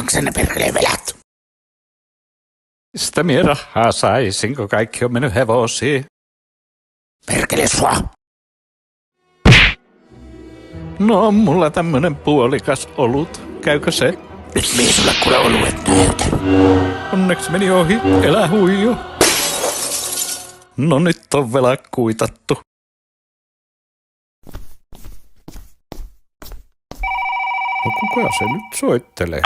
Maksa ne perkeleen velat. Mistä minä rahaa saisin, kun kaikki on mennyt hevosiin? Perkele sua. No, on mulla tämmönen puolikas olut. Käykö se? Nyt mie sulle kuule oluet näytän. Onneksi meni ohi. Elä huiju. No nyt on velat kuitattu. No kuka se nyt soittelee?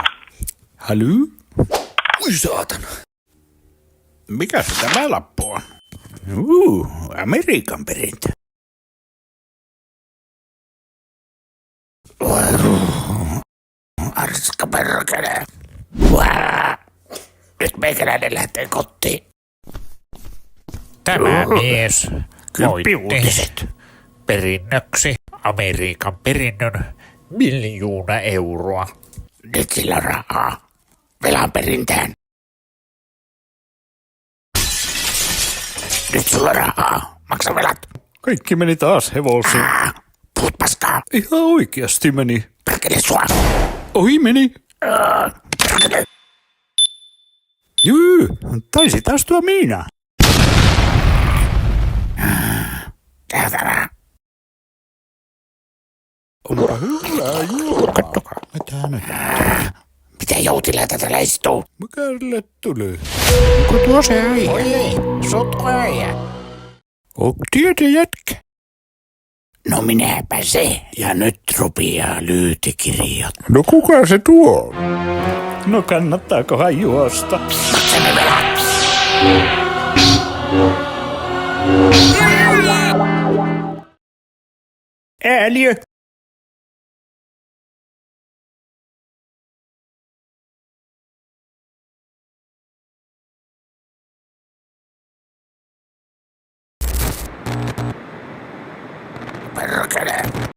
Häly? Ui saatana. Mikä se tämä lappu on? Amerikan perintö. Arska perkele. Nyt meikäläinen lähtee kotiin. Tämä mies voitti Uutiset. perinnöksi Amerikan perinnön 1 000 000 euroa. Nyt sillä on rahaa. Velan perintään. Nyt sulla on rahaa. Maksa velat. Kaikki meni taas hevosiin. Puhut paskaa. Ihan oikeasti meni. Perkele sua. Ohi meni. Perkele. Jyy, taisi taas tuo Miina. Täältä. Onpa hyvää juomaa. Mitä nyt? Mitä joutilaita täällä istuu? Mikälle tuli? Onko tuo se äijä? Oi ei, sotko äijä. Onko tietä jätkä? No minäpä se. Ja nyt rupeaa lyytikirjat. No kuka se tuo? No kannattaakohan juosta? Maksa ne velat. Ääliö. Perkele.